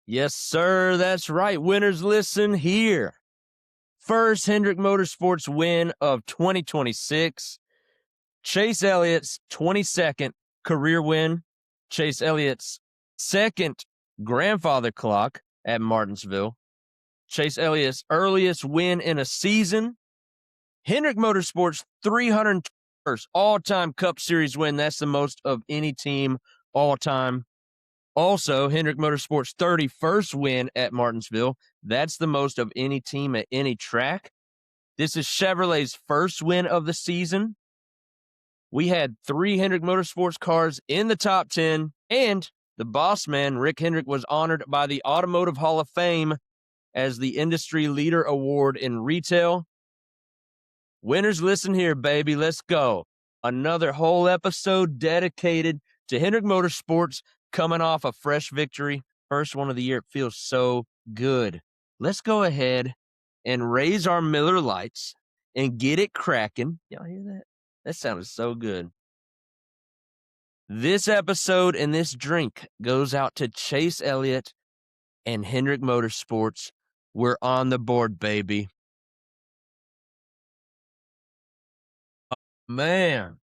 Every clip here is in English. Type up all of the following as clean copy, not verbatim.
Yes, sir. That's right. Winners, listen here. First Hendrick Motorsports win of 2026. Chase Elliott's 22nd career win. Chase Elliott's second grandfather clock at Martinsville. Chase Elliott's earliest win in a season. Hendrick Motorsports' 301st all-time Cup Series win. That's the most of any team all-time. Also, Hendrick Motorsports' 31st win at Martinsville. That's the most of any team at any track. This is Chevrolet's first win of the season. We had 3 Hendrick Motorsports cars in the top 10, and the boss man, Rick Hendrick, was honored by the Automotive Hall of Fame as the Industry Leader Award in retail. Winners, listen here, baby. Let's go. Another whole episode dedicated to Hendrick Motorsports coming off a fresh victory. First one of the year. It feels so good. Let's go ahead and raise our Miller Lights and get it cracking. Y'all hear that? That sounded so good. This episode and this drink goes out to Chase Elliott and Hendrick Motorsports. We're on the board, baby. Oh, man,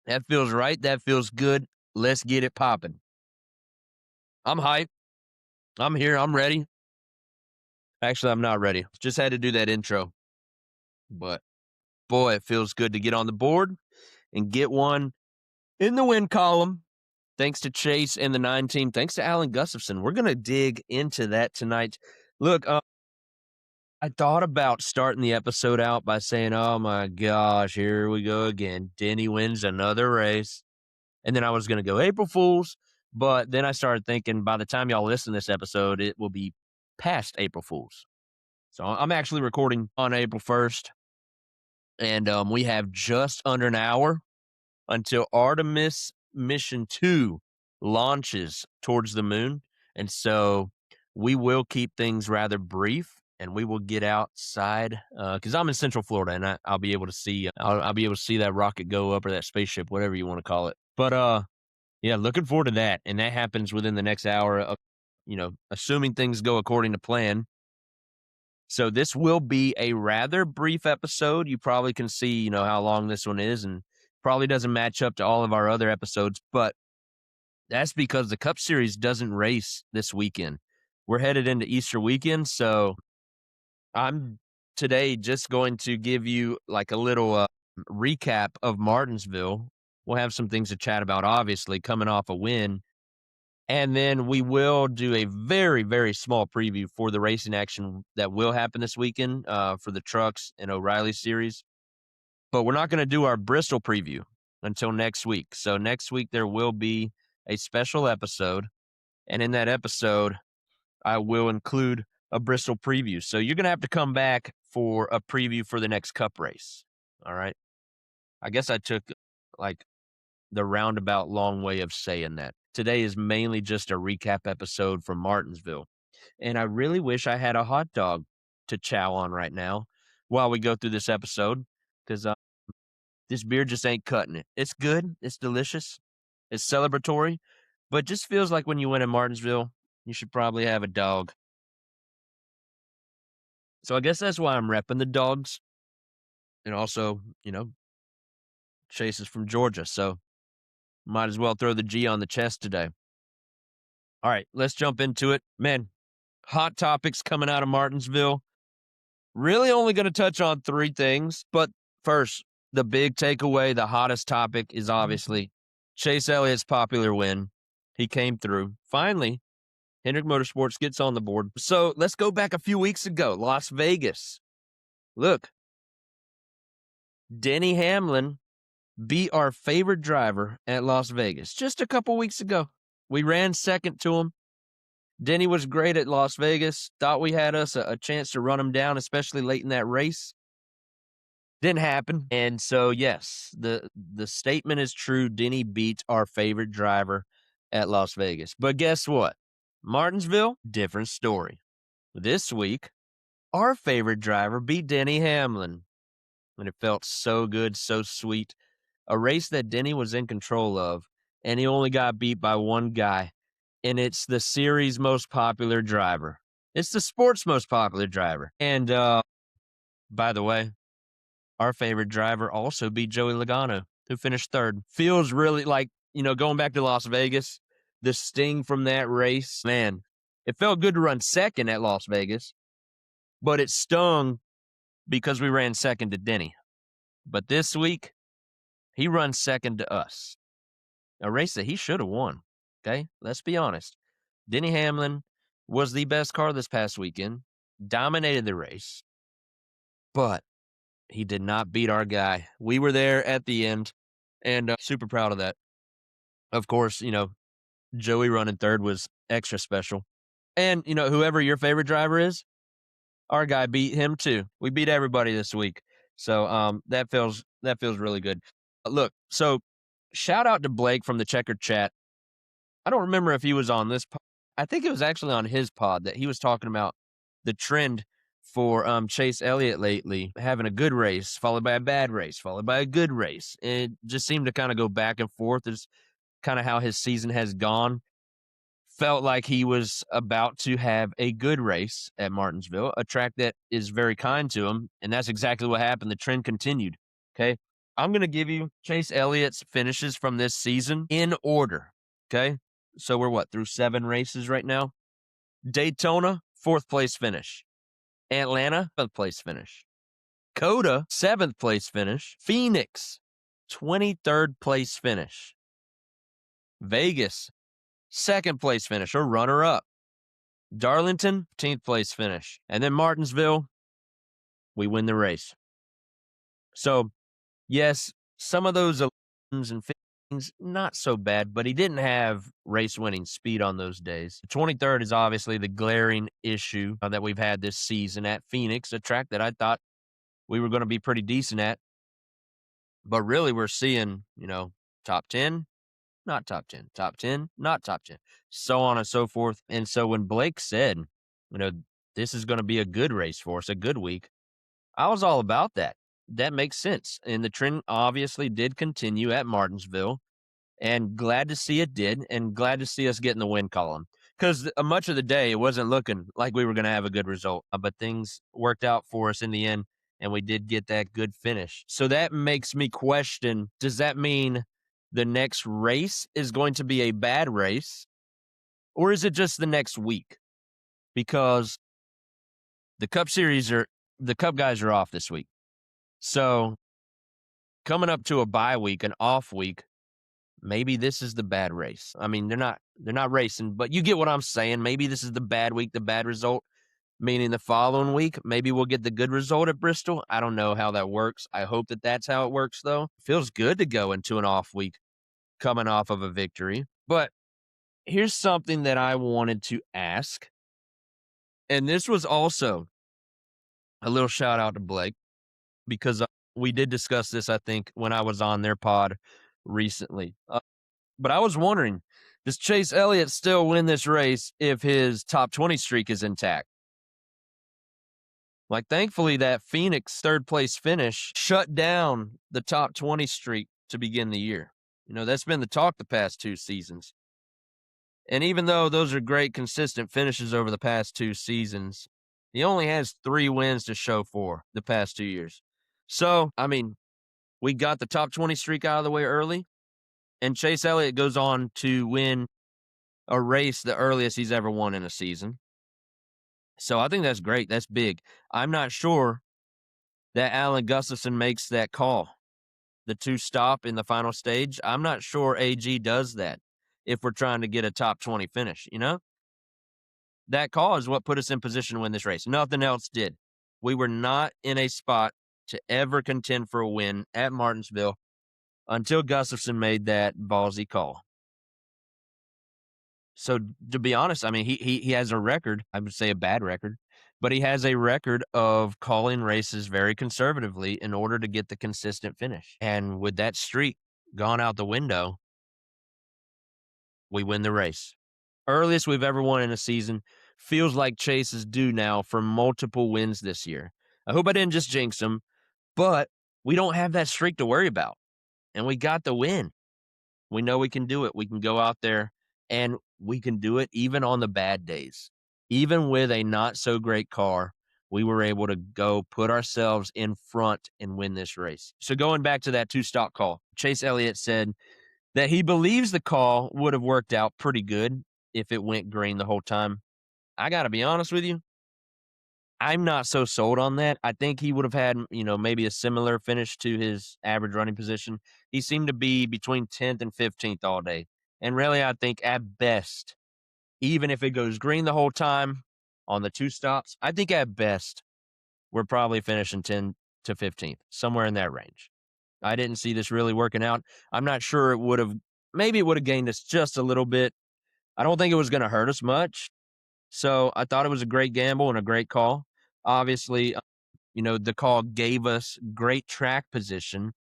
that feels right. That feels good. Let's get it popping. I'm hyped. I'm here. I'm ready. Actually, I'm not ready. Just had to do that intro. But, boy, it feels good to get on the board and get one in the win column. Thanks to Chase and the 9 team. Thanks to Alan Gustafson. We're going to dig into that tonight. Look, I thought about starting the episode out by saying, oh, my gosh, here we go again. Denny wins another race. And then I was going to go April Fools. But then I started thinking by the time y'all listen to this episode, it will be past April Fools. So I'm actually recording on April 1st. And we have just under an hour until Artemis Mission 2 launches towards the moon. And so we will keep things rather brief. And we will get outside because I'm in Central Florida, and I'll be able to see. I'll be able to see that rocket go up or that spaceship, whatever you want to call it. But yeah, looking forward to that, and that happens within the next hour. Of, assuming things go according to plan. So this will be a rather brief episode. You probably can see, how long this one is, and probably doesn't match up to all of our other episodes. But that's because the Cup Series doesn't race this weekend. We're headed into Easter weekend, so I'm today just going to give you like a little recap of Martinsville. We'll have some things to chat about, obviously, coming off a win. And then we will do a very, very small preview for the racing action that will happen this weekend for the Trucks and O'Reilly series. But we're not going to do our Bristol preview until next week. So next week there will be a special episode. And in that episode, I will include a Bristol preview. So you're going to have to come back for a preview for the next Cup race. All right. I guess I took like the roundabout long way of saying that. Today is mainly just a recap episode from Martinsville. And I really wish I had a hot dog to chow on right now while we go through this episode, because this beer just ain't cutting it. It's good. It's delicious. It's celebratory, but it just feels like when you win in Martinsville, you should probably have a dog. So I guess that's why I'm repping the dogs. And also, Chase is from Georgia, so might as well throw the G on the chest today. All right, let's jump into it. Man, hot topics coming out of Martinsville. Really only going to touch on 3 things. But first, the big takeaway, the hottest topic is obviously Chase Elliott's popular win. He came through. Finally, Hendrick Motorsports gets on the board. So let's go back a few weeks ago, Las Vegas. Look, Denny Hamlin beat our favorite driver at Las Vegas just a couple weeks ago. We ran second to him. Denny was great at Las Vegas. Thought we had us a chance to run him down, especially late in that race. Didn't happen. And so, yes, the statement is true. Denny beat our favorite driver at Las Vegas. But guess what? Martinsville, different story. This week, our favorite driver beat Denny Hamlin. And it felt so good, so sweet. A race that Denny was in control of, and he only got beat by one guy and it's the series' most popular driver. It's the sport's most popular driver. And by the way, our favorite driver also beat Joey Logano, who finished third. Feels really like, going back to Las Vegas, the sting from that race, man, it felt good to run second at Las Vegas, but it stung because we ran second to Denny. But this week, he runs second to us. A race that he should have won. Okay, let's be honest. Denny Hamlin was the best car this past weekend, dominated the race, but he did not beat our guy. We were there at the end, and super proud of that. Of course, Joey running third was extra special. And, whoever your favorite driver is, our guy beat him too. We beat everybody this week. So that feels really good. Look, so shout out to Blake from the Checkered Chat. I don't remember if he was on this pod. I think it was actually on his pod that he was talking about the trend for Chase Elliott lately, having a good race, followed by a bad race, followed by a good race. It just seemed to kind of go back and forth. Is kind of how his season has gone. Felt like he was about to have a good race at Martinsville, a track that is very kind to him, and that's exactly what happened. The trend continued, okay? I'm going to give you Chase Elliott's finishes from this season in order, okay? So we're through 7 races right now? Daytona, 4th place finish. Atlanta, 5th place finish. Coda, 7th place finish. Phoenix, 23rd place finish. Vegas, 2nd place finish, or runner-up. Darlington, 15th place finish. And then Martinsville, we win the race. So, yes, some of those 11s and 15s, not so bad, but he didn't have race-winning speed on those days. The 23rd is obviously the glaring issue that we've had this season at Phoenix, a track that I thought we were going to be pretty decent at. But really, we're seeing, top 10, not top 10, top 10, not top 10, so on and so forth. And so when Blake said, this is going to be a good race for us, a good week, I was all about that. That makes sense. And the trend obviously did continue at Martinsville, and glad to see it did, and glad to see us get in the win column. Because much of the day, it wasn't looking like we were going to have a good result, but things worked out for us in the end, and we did get that good finish. So that makes me question, does that mean the next race is going to be a bad race, or is it just the next week? Because the Cup guys are off this week. So coming up to a bye week, an off week, maybe this is the bad race. I mean, they're not racing, but you get what I'm saying. Maybe this is the bad week, the bad result, meaning the following week, maybe we'll get the good result at Bristol. I don't know how that works. I hope that that's how it works, though. Feels good to go into an off week coming off of a victory. But here's something that I wanted to ask. And this was also a little shout out to Blake, because we did discuss this, I think, when I was on their pod recently. But I was wondering, does Chase Elliott still win this race if his top 20 streak is intact? Like, thankfully, that Phoenix 3rd place finish shut down the top 20 streak to begin the year. That's been the talk the past 2 seasons. And even though those are great consistent finishes over the past 2 seasons, he only has 3 wins to show for the past 2 years. So, I mean, we got the top 20 streak out of the way early, and Chase Elliott goes on to win a race the earliest he's ever won in a season. So I think that's great. That's big. I'm not sure that Alan Gustafson makes that call, the 2-stop in the final stage. I'm not sure AG does that if we're trying to get a top 20 finish, That call is what put us in position to win this race. Nothing else did. We were not in a spot to ever contend for a win at Martinsville until Gustafson made that ballsy call. So to be honest, I mean, he has a record, I would say a bad record, but he has a record of calling races very conservatively in order to get the consistent finish. And with that streak gone out the window, we win the race. Earliest we've ever won in a season. Feels like Chase is due now for multiple wins this year. I hope I didn't just jinx him, but we don't have that streak to worry about. And we got the win. We know we can do it. We can go out there and we can do it even on the bad days. Even with a not so great car, we were able to go put ourselves in front and win this race. So going back to that two-stop call, Chase Elliott said that he believes the call would have worked out pretty good if it went green the whole time. I got to be honest with you, I'm not so sold on that. I think he would have had, maybe a similar finish to his average running position. He seemed to be between 10th and 15th all day. And really, I think at best, even if it goes green the whole time on the two stops, I think at best, we're probably finishing 10 to 15th, somewhere in that range. I didn't see this really working out. I'm not sure maybe it would have gained us just a little bit. I don't think it was going to hurt us much. So I thought it was a great gamble and a great call. Obviously, the call gave us great track position.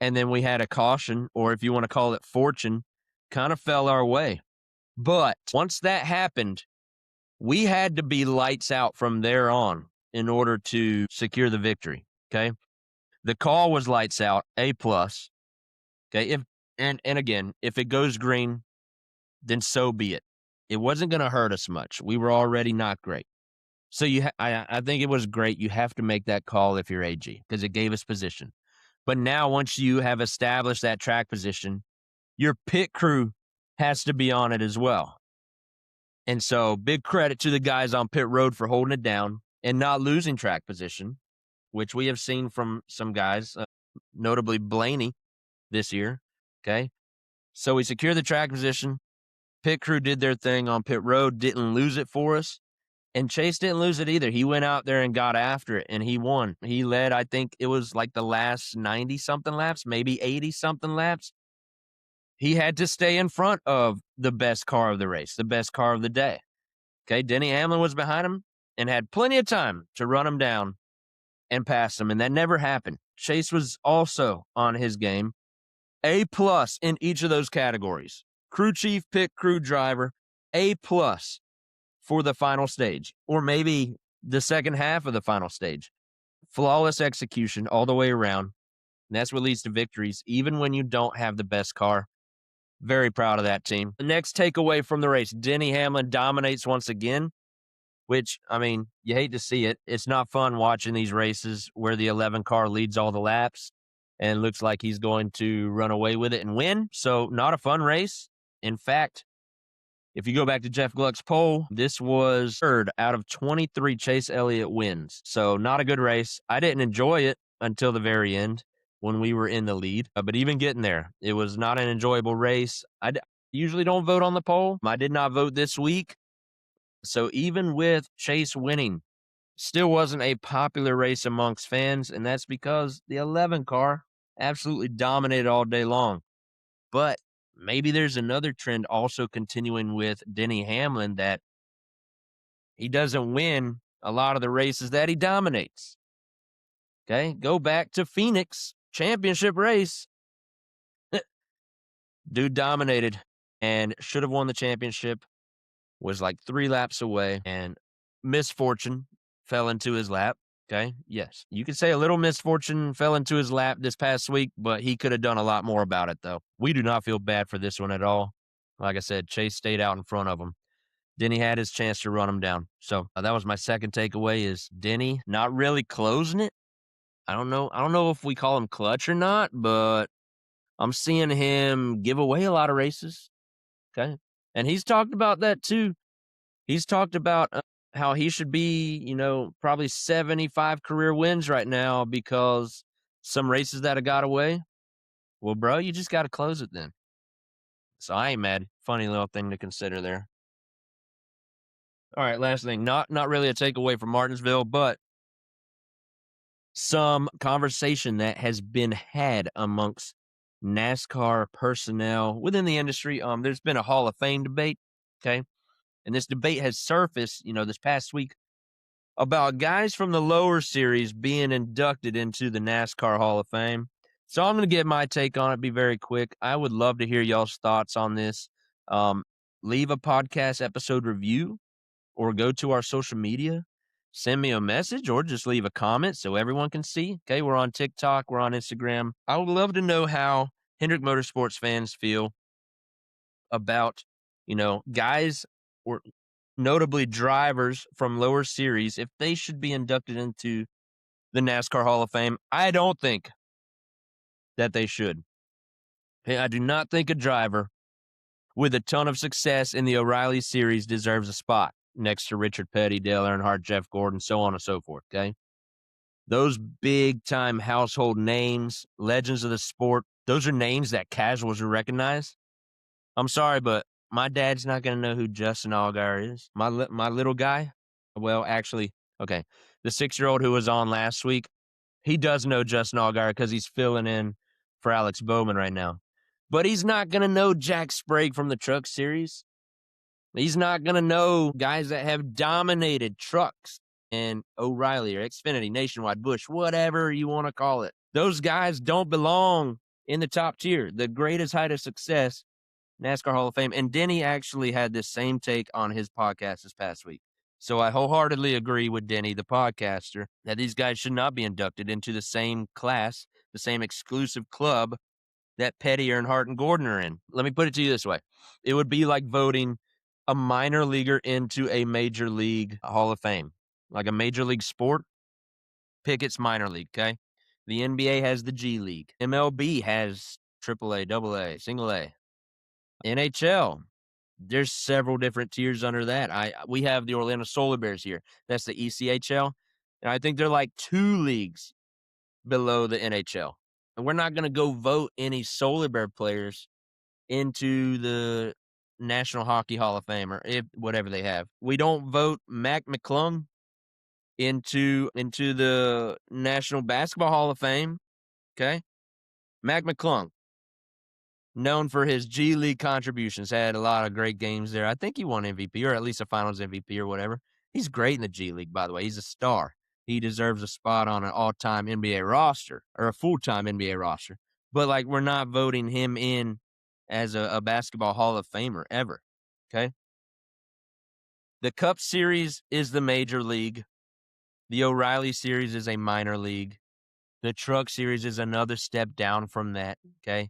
And then we had a caution, or if you want to call it fortune, kind of fell our way. But once that happened, we had to be lights out from there on in order to secure the victory. Okay. The call was lights out, A plus. Okay. And again, if it goes green, then so be it. It wasn't going to hurt us much. We were already not great. So I think it was great. You have to make that call if you're AG because it gave us position. But now once you have established that track position, your pit crew has to be on it as well. And so big credit to the guys on pit road for holding it down and not losing track position, which we have seen from some guys, notably Blaney this year. Okay. So we secured the track position. Pit crew did their thing on pit road, didn't lose it for us. And Chase didn't lose it either. He went out there and got after it, and he won. He led, I think it was like the last 90-something laps, maybe 80-something laps. He had to stay in front of the best car of the race, the best car of the day. Okay, Denny Hamlin was behind him and had plenty of time to run him down and pass him, and that never happened. Chase was also on his game. A+ in each of those categories. Crew chief, pit crew, driver, A+ for the final stage, or maybe the second half of the final stage. Flawless execution all the way around. And that's what leads to victories, even when you don't have the best car. Very proud of that team. The next takeaway from the race, Denny Hamlin dominates once again, which, I mean, you hate to see it. It's not fun watching these races where the 11 car leads all the laps and looks like he's going to run away with it and win. So not a fun race. In fact, if you go back to Jeff Gluck's poll, this was third out of 23 Chase Elliott wins. So not a good race. I didn't enjoy it until the very end when we were in the lead. But even getting there, it was not an enjoyable race. I usually don't vote on the poll. I did not vote this week. So even with Chase winning, still wasn't a popular race amongst fans. And that's because the 11 car absolutely dominated all day long. But maybe there's another trend also continuing with Denny Hamlin that he doesn't win a lot of the races that he dominates. Okay, go back to Phoenix championship race. Dude dominated and should have won the championship, was like 3 laps away, and misfortune fell into his lap. Okay, yes, you could say a little misfortune fell into his lap this past week, but he could have done a lot more about it, though. We do not feel bad for this one at all. Like I said, Chase stayed out in front of him. Denny had his chance to run him down. So that was my second takeaway is Denny not really closing it. I don't know if we call him clutch or not, but I'm seeing him give away a lot of races. Okay, and he's talked about that too. He's talked about how he should be, probably 75 career wins right now because some races that have got away. Well, bro, you just got to close it then. So I ain't mad. Funny little thing to consider there. All right, last thing. Not really a takeaway from Martinsville, but some conversation that has been had amongst NASCAR personnel within the industry. There's been a Hall of Fame debate. Okay. And this debate has surfaced, this past week about guys from the lower series being inducted into the NASCAR Hall of Fame. So I'm going to get my take on it, be very quick. I would love to hear y'all's thoughts on this. Leave a podcast episode review or go to our social media, send me a message or just leave a comment so everyone can see. Okay, we're on TikTok, we're on Instagram. I would love to know how Hendrick Motorsports fans feel about Guys or notably drivers from lower series, if they should be inducted into the NASCAR Hall of Fame, I don't think that they should. Hey, I do not think a driver with a ton of success in the O'Reilly series deserves a spot next to Richard Petty, Dale Earnhardt, Jeff Gordon, so on and so forth, okay? Those big-time household names, legends of the sport, those are names that casuals will recognize. I'm sorry, but my dad's not going to know who Justin Allgaier is. My little guy, well, actually, okay, the 6-year-old who was on last week, he does know Justin Allgaier because he's filling in for Alex Bowman right now. But he's not going to know Jack Sprague from the Truck Series. He's not going to know guys that have dominated trucks and O'Reilly or Xfinity, Nationwide, Busch, whatever you want to call it. Those guys don't belong in the top tier. The greatest height of success, NASCAR Hall of Fame. And Denny actually had this same take on his podcast this past week. So I wholeheartedly agree with Denny, the podcaster, that these guys should not be inducted into the same class, the same exclusive club that Petty, Earnhardt, and Gordon are in. Let me put it to you this way. It would be like voting a minor leaguer into a major league Hall of Fame. Like a major league sport, pick its minor league, okay? The NBA has the G League. MLB has AAA, AA, single A. NHL, there's several different tiers under that. We have the Orlando Solar Bears here. That's the ECHL. And I think they're like 2 leagues below the NHL. And we're not going to go vote any Solar Bear players into the National Hockey Hall of Fame or whatever they have. We don't vote Mac McClung into the National Basketball Hall of Fame, okay? Mac McClung, known for his G League contributions, had a lot of great games there. I think he won MVP or at least a Finals MVP or whatever. He's great in the G League, by the way. He's a star. He deserves a spot on an all-time NBA roster or a full-time NBA roster. But, we're not voting him in as a basketball Hall of Famer ever, okay? The Cup Series is the major league. The O'Reilly Series is a minor league. The Truck Series is another step down from that, okay?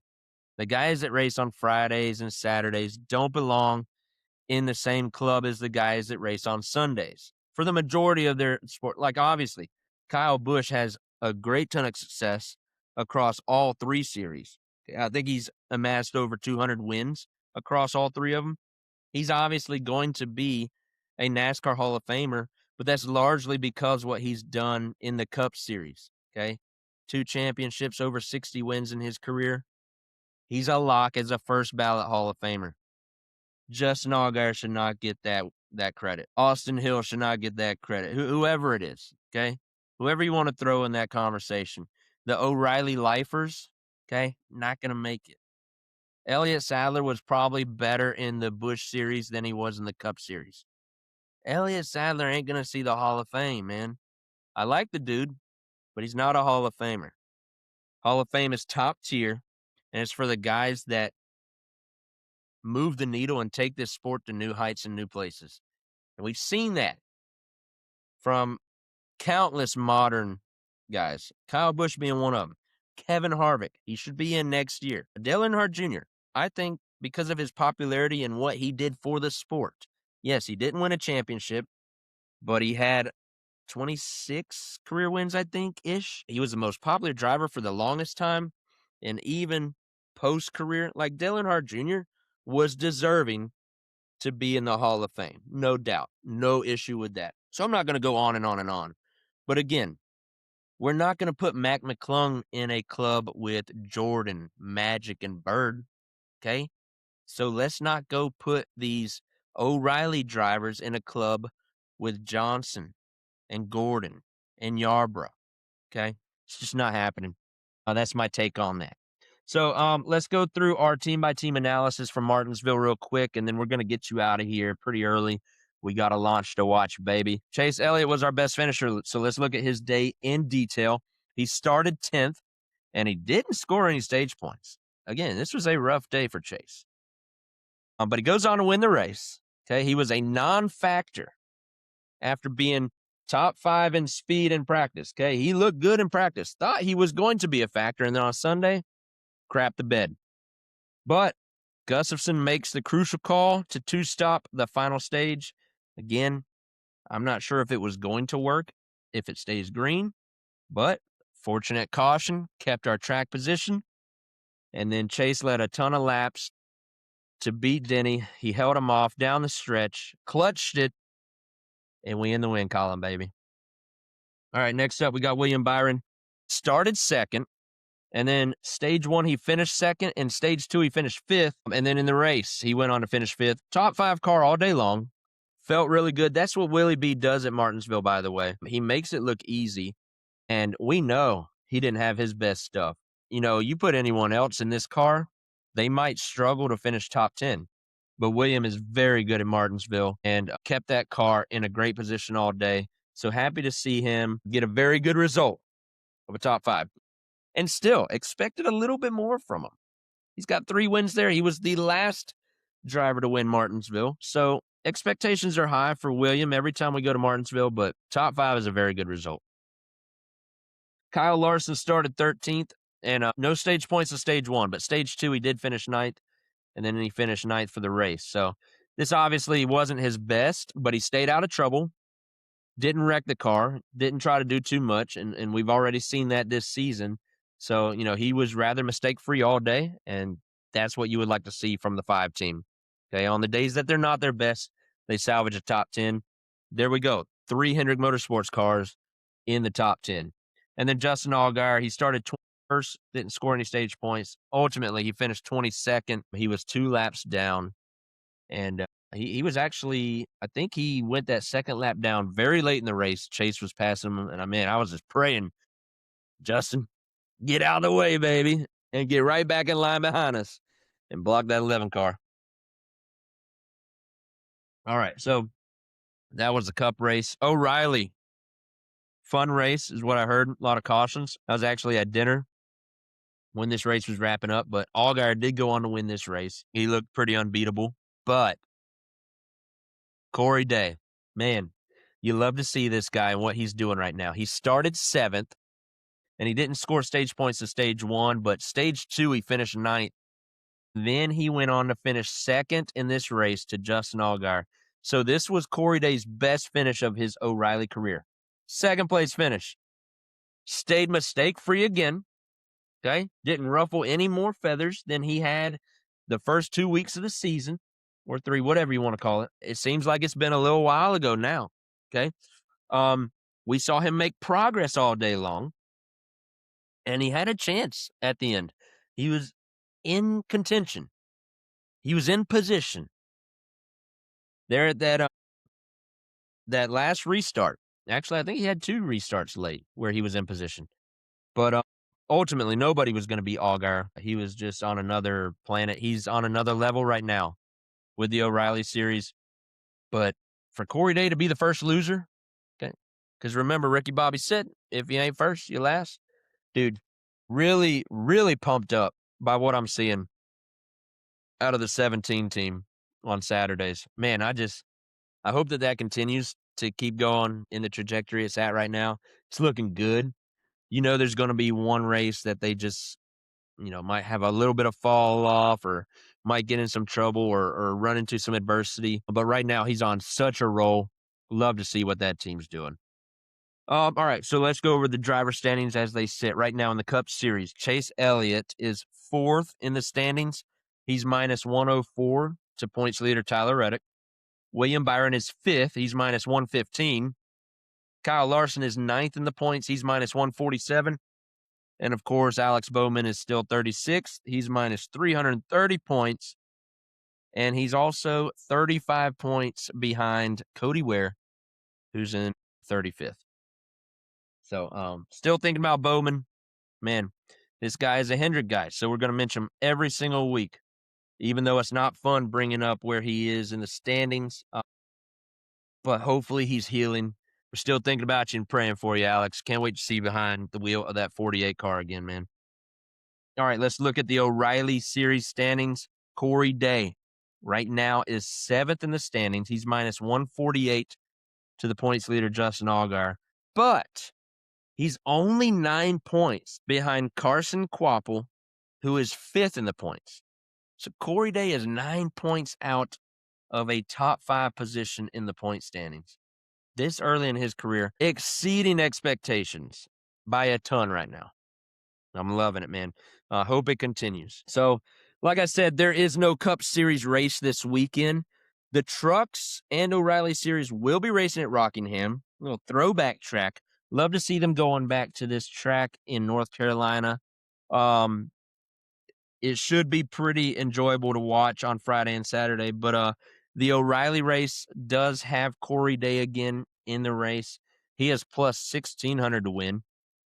The guys that race on Fridays and Saturdays don't belong in the same club as the guys that race on Sundays for the majority of their sport. Obviously, Kyle Busch has a great ton of success across all 3 series. I think he's amassed over 200 wins across all 3 of them. He's obviously going to be a NASCAR Hall of Famer, but that's largely because what he's done in the Cup Series, okay? 2 championships, over 60 wins in his career. He's a lock as a first ballot Hall of Famer. Justin Allgaier should not get that credit. Austin Hill should not get that credit. Whoever it is, okay? Whoever you want to throw in that conversation. The O'Reilly lifers, okay, not going to make it. Elliott Sadler was probably better in the Busch Series than he was in the Cup Series. Elliott Sadler ain't going to see the Hall of Fame, man. I like the dude, but he's not a Hall of Famer. Hall of Fame is top tier, and it's for the guys that move the needle and take this sport to new heights and new places. And we've seen that from countless modern guys. Kyle Busch being one of them. Kevin Harvick, he should be in next year. Dale Earnhardt Jr., I think because of his popularity and what he did for the sport. Yes, he didn't win a championship, but he had 26 career wins, I think-ish. He was the most popular driver for the longest time, and even post-career, Dale Earnhardt Jr. was deserving to be in the Hall of Fame. No doubt. No issue with that. So I'm not going to go on and on and on. But again, we're not going to put Mac McClung in a club with Jordan, Magic, and Bird, okay? So let's not go put these O'Reilly drivers in a club with Johnson and Gordon and Yarborough, okay? It's just not happening. That's my take on that. So let's go through our team-by-team analysis from Martinsville real quick, and then we're going to get you out of here pretty early. We got a launch to watch, baby. Chase Elliott was our best finisher, so let's look at his day in detail. He started 10th, and he didn't score any stage points. Again, this was a rough day for Chase. But he goes on to win the race. Okay, he was a non-factor after being top 5 in speed in practice. Okay, he looked good in practice. Thought he was going to be a factor, and then on Sunday, crap the bed. But Gustafson makes the crucial call to two-stop the final stage. Again, I'm not sure if it was going to work if it stays green, but fortunate caution kept our track position. And then Chase led a ton of laps to beat Denny. He held him off down the stretch, clutched it, and we in the win column, baby. All right, next up, we got William Byron. Started second, and then stage 1, he finished second, and stage 2, he finished 5th. And then in the race, he went on to finish 5th. Top 5 car all day long. Felt really good. That's what Willie B does at Martinsville, by the way. He makes it look easy, and we know he didn't have his best stuff. You know, you put anyone else in this car, they might struggle to finish top 10. But William is very good at Martinsville and kept that car in a great position all day. So happy to see him get a very good result of a top 5. And still expected a little bit more from him. He's got 3 wins there. He was the last driver to win Martinsville. So expectations are high for William every time we go to Martinsville, but top 5 is a very good result. Kyle Larson started 13th, and no stage points in stage 1, but stage 2 he did finish 9th, and then he finished 9th for the race. So this obviously wasn't his best, but he stayed out of trouble, didn't wreck the car, didn't try to do too much, and we've already seen that this season. So, you know, he was rather mistake-free all day, and that's what you would like to see from the 5 team. Okay, on the days that they're not their best, they salvage a top 10. There we go. 3 Hendrick Motorsports cars in the top 10. And then Justin Allgaier, he started 21st, didn't score any stage points. Ultimately, he finished 22nd. He was 2 laps down. And he was actually, I think he went that second lap down very late in the race. Chase was passing him. And I was just praying, Justin, get out of the way, baby, and get right back in line behind us and block that 11 car. All right, so that was the Cup race. O'Reilly, fun race is what I heard. A lot of cautions. I was actually at dinner when this race was wrapping up, but Allgaier did go on to win this race. He looked pretty unbeatable, but Corey Day, man, you love to see this guy and what he's doing right now. He started 7th, and he didn't score stage points to stage 1, but stage 2, he finished 9th. Then he went on to finish 2nd in this race to Justin Allgaier. So this was Corey Day's best finish of his O'Reilly career. 2nd place finish. Stayed mistake-free again. Okay? Didn't ruffle any more feathers than he had the first 2 weeks of the season, or 3, whatever you want to call it. It seems like it's been a little while ago now. Okay? We saw him make progress all day long, and he had a chance at the end. He was in contention. He was in position. There at that last restart. Actually, I think he had 2 restarts late where he was in position. But ultimately, nobody was going to beat Allgaier. He was just on another planet. He's on another level right now with the O'Reilly series. But for Corey Day to be the first loser, okay, because remember, Ricky Bobby said, if you ain't first, you last. Dude, really, really pumped up by what I'm seeing out of the 17 team on Saturdays. Man, I hope that continues to keep going in the trajectory it's at right now. It's looking good. You know, there's going to be one race that they just, might have a little bit of fall off or might get in some trouble or run into some adversity. But right now, he's on such a roll. Love to see what that team's doing. All right, so let's go over the driver standings as they sit right now in the Cup Series. Chase Elliott is 4th in the standings. He's minus 104 to points leader Tyler Reddick. William Byron is 5th. He's minus 115. Kyle Larson is 9th in the points. He's minus 147. And, of course, Alex Bowman is still 36th. He's minus 330 points. And he's also 35 points behind Cody Ware, who's in 35th. So, still thinking about Bowman. Man, this guy is a Hendrick guy, so we're going to mention him every single week, even though it's not fun bringing up where he is in the standings. But hopefully he's healing. We're still thinking about you and praying for you, Alex. Can't wait to see you behind the wheel of that 48 car again, man. All right, let's look at the O'Reilly Series standings. Corey Day right now is 7th in the standings. He's minus 148 to the points leader, Justin Allgaier. But he's only 9 points behind Carson Kvapil, who is 5th in the points. So Corey Day is 9 points out of a top 5 position in the point standings. This early in his career, exceeding expectations by a ton right now. I'm loving it, man. I hope it continues. So, like I said, there is no Cup Series race this weekend. The Trucks and O'Reilly Series will be racing at Rockingham, a little throwback track. Love to see them going back to this track in North Carolina. It should be pretty enjoyable to watch on Friday and Saturday. But the O'Reilly race does have Corey Day again in the race. He has plus 1,600 to win.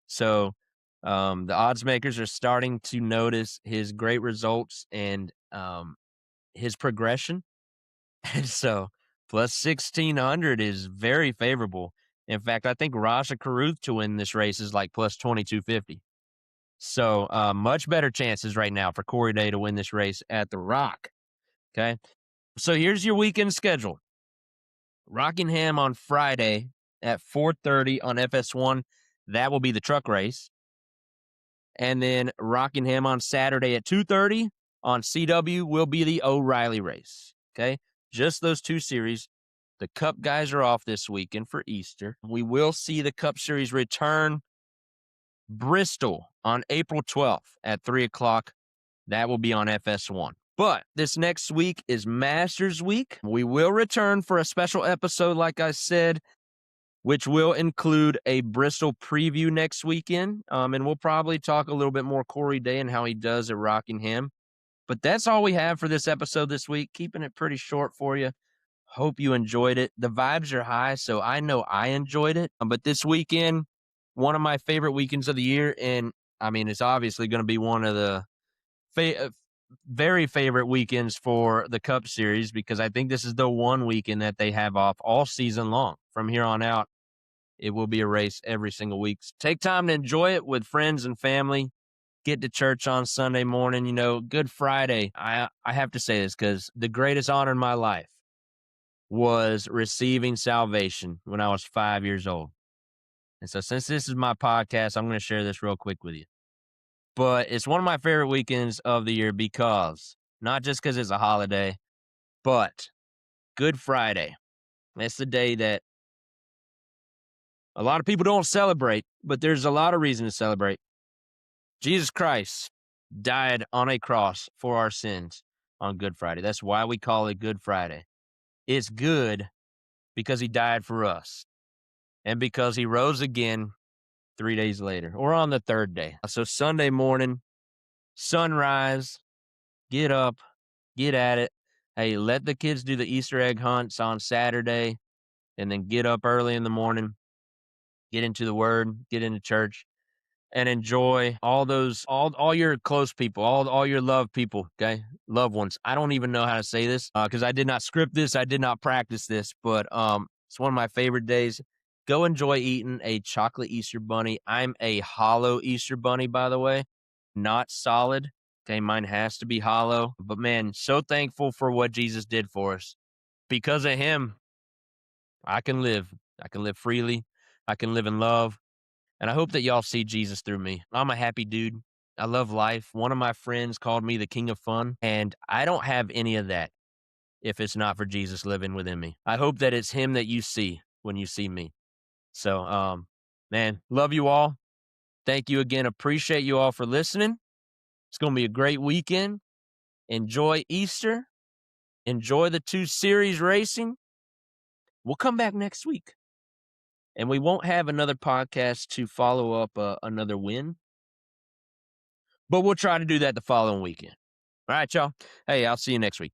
So the odds makers are starting to notice his great results and his progression. And so plus 1,600 is very favorable. In fact, I think Rasha Caruth to win this race is like plus 2,250. So much better chances right now for Corey Day to win this race at the Rock. Okay. So here's your weekend schedule. Rockingham on Friday at 4:30 on FS1. That will be the truck race. And then Rockingham on Saturday at 2:30 on CW will be the O'Reilly race. Okay. Just those two series. The Cup guys are off this weekend for Easter. We will see the Cup Series return Bristol on April 12th at 3 o'clock. That will be on FS1. But this next week is Masters Week. We will return for a special episode, like I said, which will include a Bristol preview next weekend. And we'll probably talk a little bit more Corey Day and how he does at Rockingham. But that's all we have for this episode this week. Keeping it pretty short for you. Hope you enjoyed it. The vibes are high, so I know I enjoyed it. But this weekend, one of my favorite weekends of the year, and I mean, it's obviously going to be one of the very favorite weekends for the Cup Series because I think this is the one weekend that they have off all season long. From here on out, it will be a race every single week. So take time to enjoy it with friends and family. Get to church on Sunday morning. You know, Good Friday. I have to say this because the greatest honor in my life was receiving salvation when I was 5 years old. And so since this is my podcast, I'm going to share this real quick with you. But it's one of my favorite weekends of the year because, not just because it's a holiday, but Good Friday. That's the day that a lot of people don't celebrate, but there's a lot of reason to celebrate. Jesus Christ died on a cross for our sins on Good Friday. That's why we call it Good Friday. It's good because he died for us and because he rose again 3 days later or on the third day. So Sunday morning, sunrise, get up, get at it. Hey, let the kids do the Easter egg hunts on Saturday and then get up early in the morning, get into the Word, get into church, and enjoy all your close people, all your loved people, okay? Loved ones. I don't even know how to say this because I did not script this. I did not practice this, but it's one of my favorite days. Go enjoy eating a chocolate Easter bunny. I'm a hollow Easter bunny, by the way, not solid. Okay, mine has to be hollow. But man, so thankful for what Jesus did for us. Because of him, I can live. I can live freely. I can live in love. And I hope that y'all see Jesus through me. I'm a happy dude. I love life. One of my friends called me the king of fun, and I don't have any of that if it's not for Jesus living within me. I hope that it's him that you see when you see me. So, man, love you all. Thank you again. Appreciate you all for listening. It's going to be a great weekend. Enjoy Easter. Enjoy the 2 series racing. We'll come back next week. And we won't have another podcast to follow up another win. But we'll try to do that the following weekend. All right, y'all. Hey, I'll see you next week.